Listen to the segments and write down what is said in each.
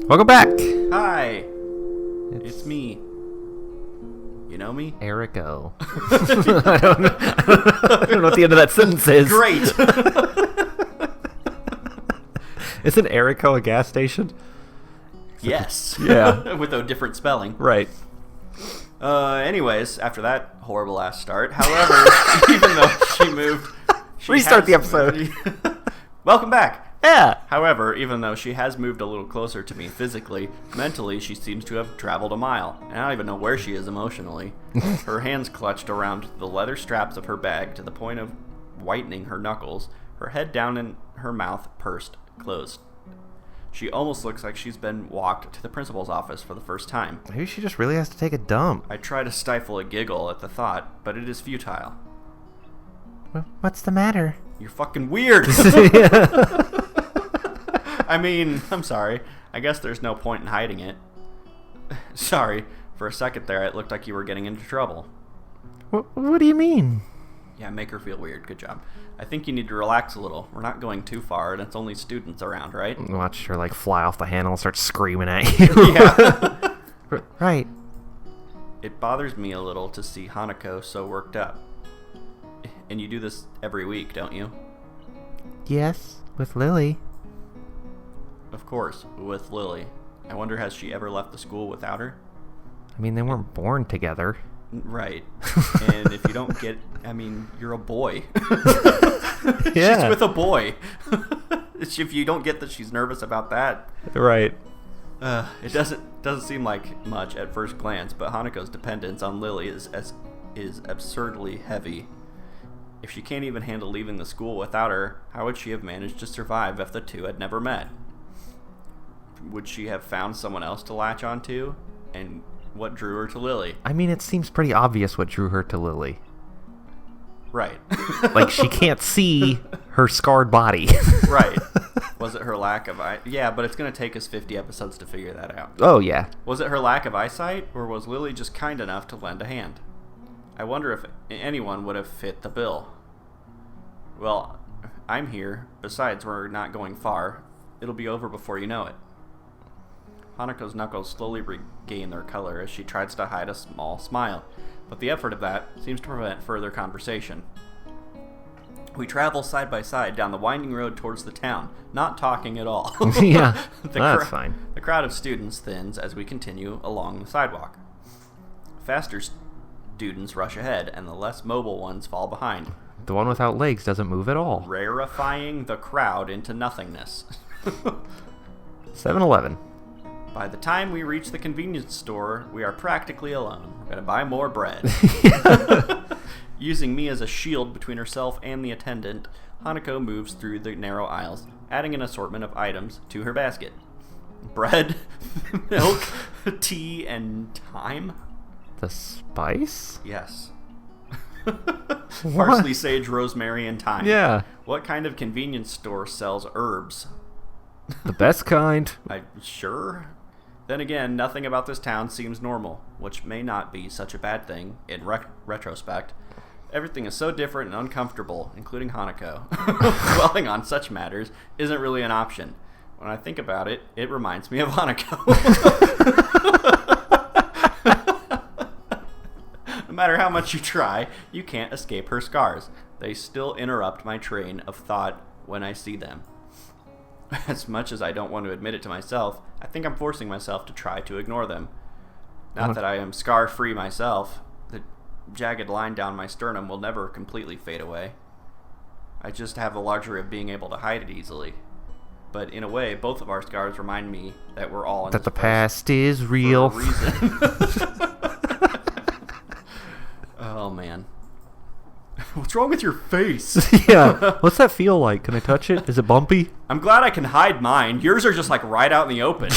Welcome back. Hi. It's me. You know me? Erico. I don't know what the end of that sentence is. Great. Isn't Erico a gas station? Yes. Yeah. With a different spelling. Right. Anyways, after that horrible ass start, however, even though she moved... Restart the episode. Welcome back. Yeah. However, even though she has moved a little closer to me physically, mentally she seems to have traveled a mile. And I don't even know where she is emotionally. Her hands clutched around the leather straps of her bag to the point of whitening her knuckles, her head down and her mouth pursed closed. She almost looks like she's been walked to the principal's office for the first time. Maybe she just really has to take a dump. I try to stifle a giggle at the thought, but it is futile. What's the matter? You're fucking weird! I mean, I'm sorry. I guess there's no point in hiding it. Sorry, for a second there it looked like you were getting into trouble. What do you mean? Yeah, make her feel weird. Good job. I think you need to relax a little. We're not going too far, and it's only students around, right? Watch her, fly off the handle and start screaming at you. Yeah. Right. It bothers me a little to see Hanako so worked up. And you do this every week, don't you? Yes, with Lily. Of course, with Lily. I wonder, has she ever left the school without her? I mean, they weren't born together. Right. And if you don't get... I mean, you're a boy. Yeah. She's with a boy. If you don't get that she's nervous about that... Right. It doesn't seem like much at first glance, but Hanako's dependence on Lily is absurdly heavy. If she can't even handle leaving the school without her, how would she have managed to survive if the two had never met? Would she have found someone else to latch onto? And what drew her to Lily? I mean, it seems pretty obvious what drew her to Lily. Right. She can't see her scarred body. Right. Was it her lack of eye? Yeah, but it's going to take us 50 episodes to figure that out. Oh, yeah. Was it her lack of eyesight, or was Lily just kind enough to lend a hand? I wonder if anyone would have fit the bill. Well, I'm here. Besides, we're not going far. It'll be over before you know it. Hanako's knuckles slowly regain their color as she tries to hide a small smile, but the effort of that seems to prevent further conversation. We travel side by side down the winding road towards the town, not talking at all. Yeah, that's fine. The crowd of students thins as we continue along the sidewalk. Faster students rush ahead, and the less mobile ones fall behind. The one without legs doesn't move at all. Rarefying the crowd into nothingness. 7-Eleven. By the time we reach the convenience store, we are practically alone. We're going to buy more bread. Using me as a shield between herself and the attendant, Hanako moves through the narrow aisles, adding an assortment of items to her basket. Bread, milk, tea, and thyme? The spice? Yes. Parsley, sage, rosemary, and thyme. Yeah. What kind of convenience store sells herbs? The best kind. Sure. Then again, nothing about this town seems normal, which may not be such a bad thing in retrospect. Everything is so different and uncomfortable, including Hanako. Dwelling on such matters isn't really an option. When I think about it, it reminds me of Hanako. No matter how much you try, you can't escape her scars. They still interrupt my train of thought when I see them. As much as I don't want to admit it to myself, I think I'm forcing myself to try to ignore them. Not that I am scar-free myself. The jagged line down my sternum will never completely fade away. I just have the luxury of being able to hide it easily. But in a way, both of our scars remind me that we're all in that this the past is real. For a reason. Oh, man. What's wrong with your face? Yeah. What's that feel like? Can I touch it? Is it bumpy? I'm glad I can hide mine. Yours are just right out in the open.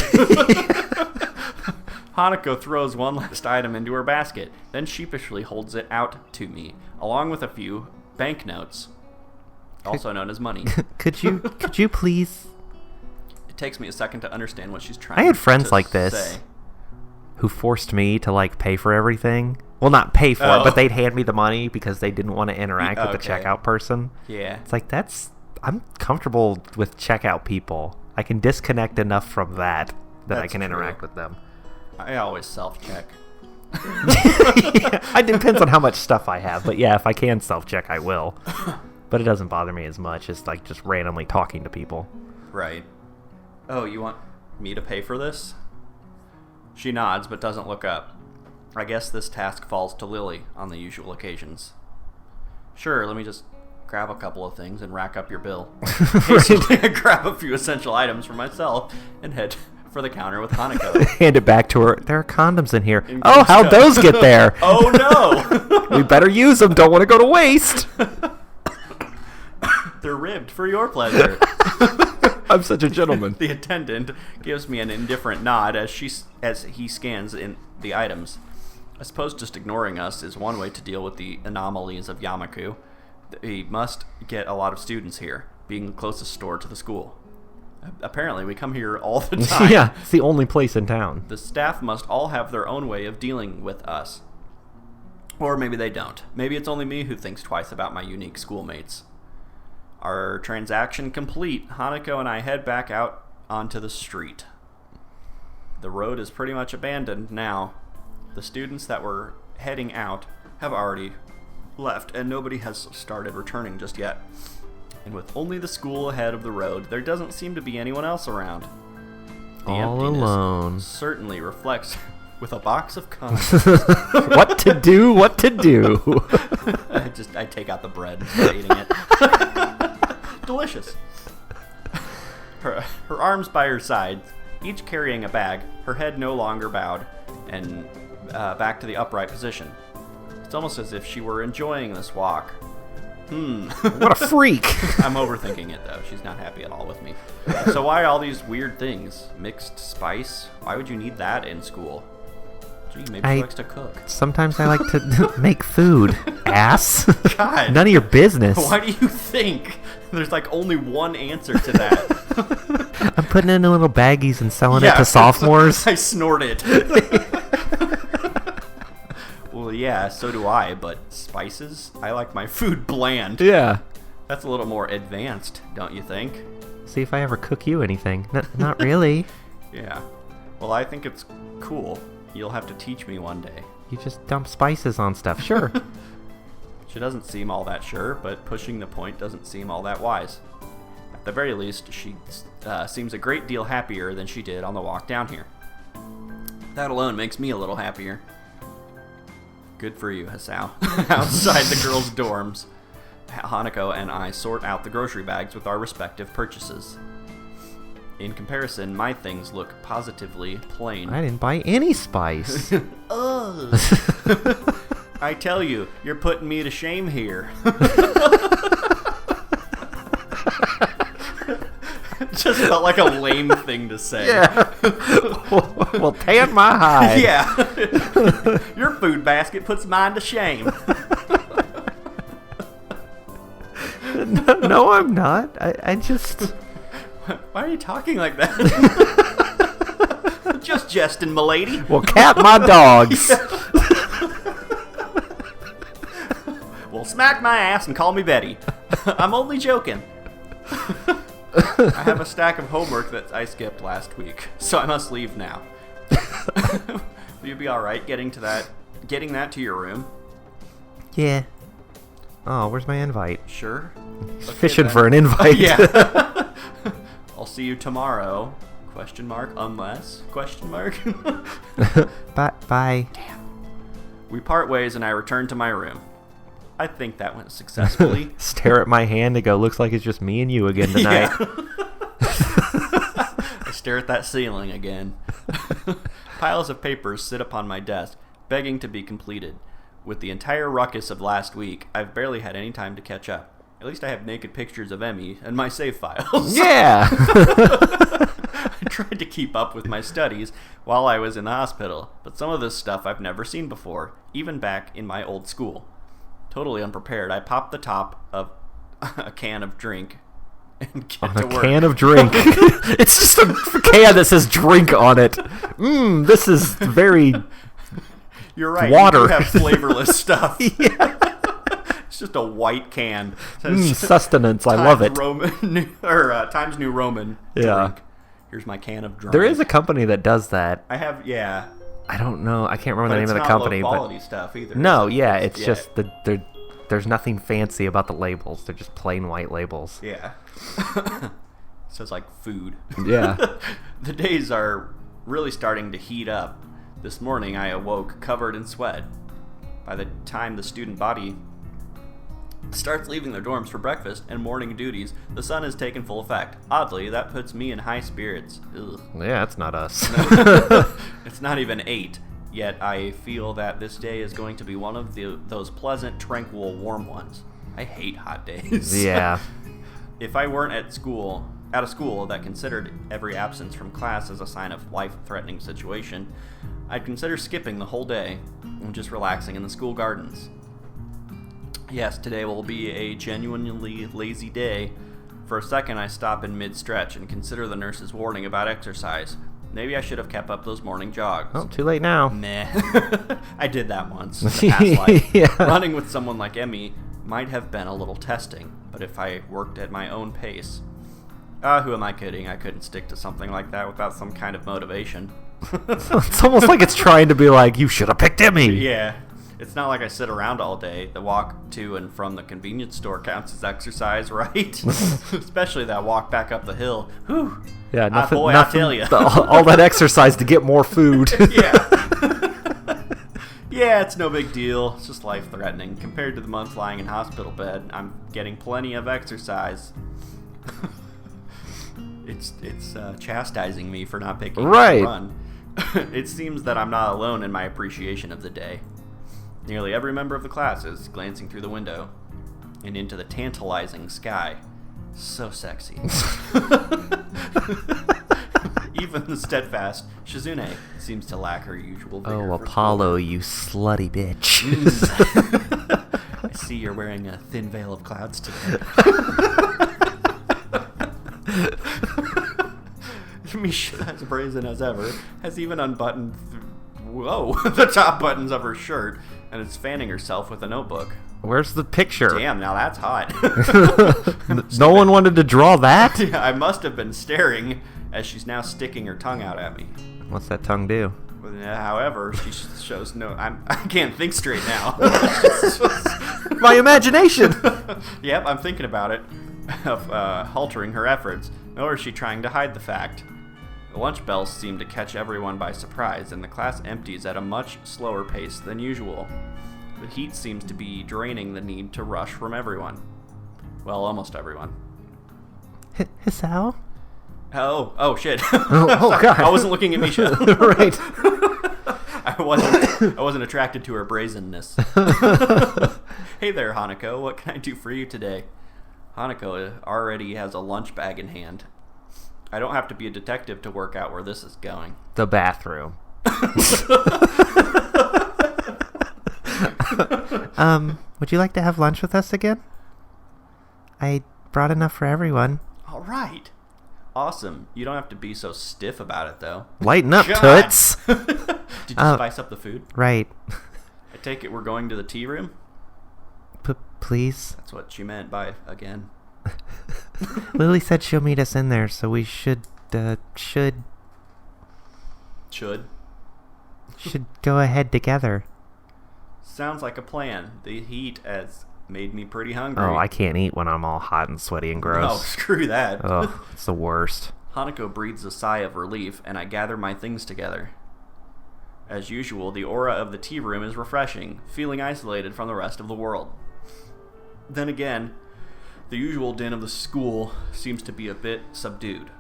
Hanako throws one last item into her basket, then sheepishly holds it out to me, along with a few banknotes, also known as money. Could you please? It takes me a second to understand what she's trying to say. I had friends like this who forced me to pay for everything. Well, not pay for it, but they'd hand me the money because they didn't want to interact with the checkout person. Yeah. It's I'm comfortable with checkout people. I can disconnect enough from that I can interact with them. I always self-check. It depends on how much stuff I have, but yeah, if I can self-check, I will. But it doesn't bother me as much as like just randomly talking to people. Right. Oh, you want me to pay for this? She nods but doesn't look up. I guess this task falls to Lily on the usual occasions. Sure, let me just grab a couple of things and rack up your bill. Hastily, I grab a few essential items for myself and head for the counter with Hanako. Hand it back to her. There are condoms in here. Oh, how'd those get there? Oh no! We better use them. Don't want to go to waste. They're ribbed for your pleasure. I'm such a gentleman. The attendant gives me an indifferent nod as he scans in the items. I suppose just ignoring us is one way to deal with the anomalies of Yamaku. We must get a lot of students here, being the closest store to the school. Apparently, we come here all the time. Yeah, it's the only place in town. The staff must all have their own way of dealing with us. Or maybe they don't. Maybe it's only me who thinks twice about my unique schoolmates. Our transaction complete, Hanako and I head back out onto the street. The road is pretty much abandoned now. The students that were heading out have already left, and nobody has started returning just yet. And with only the school ahead of the road, there doesn't seem to be anyone else around. The All emptiness alone. certainly reflects with a box of condoms. What to do, what to do. I take out the bread and start eating it. Delicious. Her arms by her sides, each carrying a bag, her head no longer bowed, and back to the upright position. It's almost as if she were enjoying this walk. What a freak. I'm overthinking it, though. She's not happy at all with me. So why all these weird things? Mixed spice? Why would you need that in school? Gee, maybe she likes to cook. Sometimes I like to make food, ass. God. None of your business. Why do you think there's like only one answer to that? I'm putting it in little baggies and selling it to sophomores. I snort it. Well, yeah, so do I, but spices? I like my food bland. Yeah. That's a little more advanced, don't you think? See if I ever cook you anything. Not really. Yeah. Well, I think it's cool. You'll have to teach me one day. You just dump spices on stuff. Sure. She doesn't seem all that sure, but pushing the point doesn't seem all that wise. At the very least, she seems a great deal happier than she did on the walk down here. That alone makes me a little happier. Good for you, Hisao. Outside the girls' dorms, Hanako and I sort out the grocery bags with our respective purchases. In comparison, my things look positively plain. I didn't buy any spice. Ugh. I tell you, you're putting me to shame here. Just felt like a lame thing to say. Yeah. Well, tan my hide. Yeah. Your food basket puts mine to shame. No, I'm not. I just... Why are you talking like that? Just jesting, milady. Well, cat my dogs. Yeah. Well, smack my ass and call me Betty. I'm only joking. I have a stack of homework that I skipped last week, so I must leave now. Will you be alright getting that to your room? Yeah. Oh, where's my invite? Sure. Okay, Fishing then. for an invite. Yeah. I'll see you tomorrow. Question mark, unless? Question mark. Bye. Damn. We part ways and I return to my room. I think that went successfully. Stare at my hand and go, looks like it's just me and you again tonight. Yeah. I stare at that ceiling again. Piles of papers sit upon my desk, begging to be completed. With the entire ruckus of last week, I've barely had any time to catch up. At least I have naked pictures of Emmy and my save files. Yeah! I tried to keep up with my studies while I was in the hospital, but some of this stuff I've never seen before, even back in my old school. Totally unprepared, I popped the top of a can of drink and get to work. A can of drink. It's just a can that says drink on it. This is very... You're right. Water. You do have flavorless stuff. Yeah. It's It's just a white can. Says, sustenance. I love it. Times New Roman. Yeah. Drink. Here's my can of drink. There is a company that does that. I have, yeah. I don't know. I can't remember But the name of the company. It's not low quality stuff either. No, yeah, it's just there's nothing fancy about the labels. They're just plain white labels. Yeah. So it's like food. Yeah. The days are really starting to heat up. This morning I awoke covered in sweat. By the time the student body starts leaving their dorms for breakfast and morning duties, the sun has taken full effect. Oddly, that puts me in high spirits. Ugh. Yeah, it's not us. It's not even 8, yet I feel that this day is going to be one of those pleasant, tranquil, warm ones. I hate hot days. Yeah. If I weren't at a school that considered every absence from class as a sign of life-threatening situation, I'd consider skipping the whole day and just relaxing in the school gardens. Yes, today will be a genuinely lazy day. For a second, I stop in mid-stretch and consider the nurse's warning about exercise. Maybe I should have kept up those morning jogs. Oh, too late now. Meh. I did that once in the past life. Yeah. Running with someone like Emmy might have been a little testing, but if I worked at my own pace... who am I kidding? I couldn't stick to something like that without some kind of motivation. It's almost like it's trying to be like, you should have picked Emmy. Yeah. It's not like I sit around all day. The walk to and from the convenience store counts as exercise, right? Especially that walk back up the hill. Whew. Yeah, nothing. Boy, nothing I tell you. all that exercise to get more food. Yeah. Yeah, it's no big deal. It's just life-threatening. Compared to the month lying in hospital bed, I'm getting plenty of exercise. It's chastising me for not picking up the run. It seems that I'm not alone in my appreciation of the day. Nearly every member of the class is glancing through the window and into the tantalizing sky. So sexy. Even the steadfast Shizune seems to lack her usual vigor. Oh, Apollo, you slutty bitch. I see you're wearing a thin veil of clouds today. Misha, as brazen as ever, has even unbuttoned the top buttons of her shirt and is fanning herself with a notebook. Where's the picture? Damn, now that's hot. No one wanted to draw that? Yeah, I must have been staring as she's now sticking her tongue out at me. What's that tongue do? However, she shows no... I can't think straight now. My imagination! Yep, I'm thinking about it. Of haltering her efforts. Nor is she trying to hide the fact. The lunch bells seem to catch everyone by surprise, and the class empties at a much slower pace than usual. The heat seems to be draining the need to rush from everyone. Well, almost everyone. Hisao? Oh shit. Oh God. I wasn't looking at Misha. Right. I wasn't attracted to her brazenness. Hey there, Hanako. What can I do for you today? Hanako already has a lunch bag in hand. I don't have to be a detective to work out where this is going. The bathroom. Would you like to have lunch with us again? I brought enough for everyone. All right. Awesome. You don't have to be so stiff about it, though. Lighten up, God. toots. Did you spice up the food? Right. I take it we're going to the tea room? Please? That's what she meant by again. Lily said she'll meet us in there, so we should go ahead together. Sounds like a plan. The heat has made me pretty hungry. Oh, I can't eat when I'm all hot and sweaty and gross. No, screw that. Oh, it's the worst. Hanako breathes a sigh of relief, and I gather my things together. As usual, the aura of the tea room is refreshing, feeling isolated from the rest of the world. Then again, the usual din of the school seems to be a bit subdued,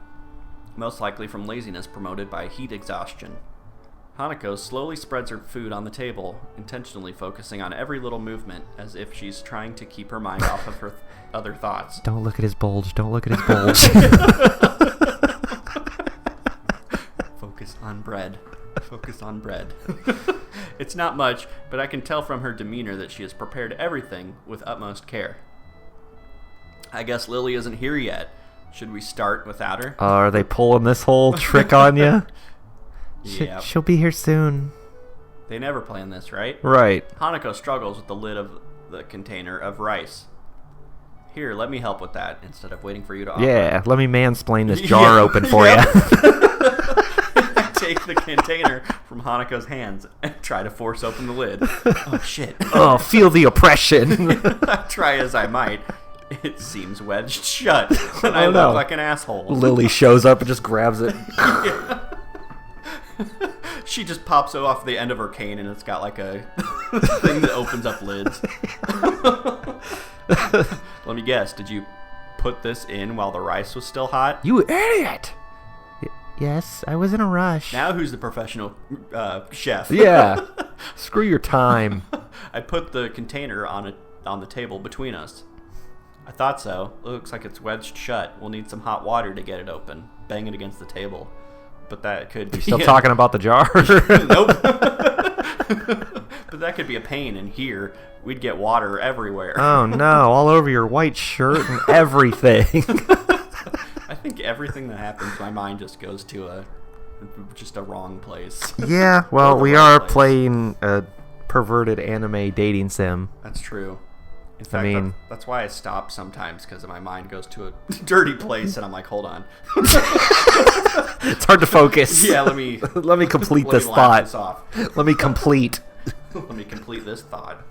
most likely from laziness promoted by heat exhaustion. Hanako slowly spreads her food on the table, intentionally focusing on every little movement, as if she's trying to keep her mind off of her other thoughts. Don't look at his bulge. Don't look at his bulge. Focus on bread. Focus on bread. It's not much, but I can tell from her demeanor that she has prepared everything with utmost care. I guess Lily isn't here yet. Should we start without her? Are they pulling this whole trick on you? Yeah. She'll be here soon. They never plan this, right? Right. Hanako struggles with the lid of the container of rice. Here, let me help with that instead of waiting for you to offer. Yeah, let me mansplain this jar open for you. I take the container from Hanako's hands and try to force open the lid. Oh, shit. Oh, feel the oppression. Try as I might. It seems wedged shut, and I look like an asshole. Lily shows up and just grabs it. Yeah. She just pops it off the end of her cane, and it's got like a thing that opens up lids. Let me guess, did you put this in while the rice was still hot? You idiot! Yes, I was in a rush. Now who's the professional chef? Yeah. Screw your time. I put the container on the table between us. I thought so. It looks like it's wedged shut. We'll need some hot water to get it open. Bang it against the table. But that could be... Still talking about the jar? Nope. But that could be a pain, and here, we'd get water everywhere. Oh, no. All over your white shirt and everything. I think everything that happens, my mind just goes to just a wrong place. Yeah, well, we are playing a perverted anime dating sim. That's true. In fact, that's why I stop sometimes, because my mind goes to a dirty place, and I'm like, hold on. It's hard to focus. Yeah, let me complete this thought. this off. Let me complete. Let me complete this thought.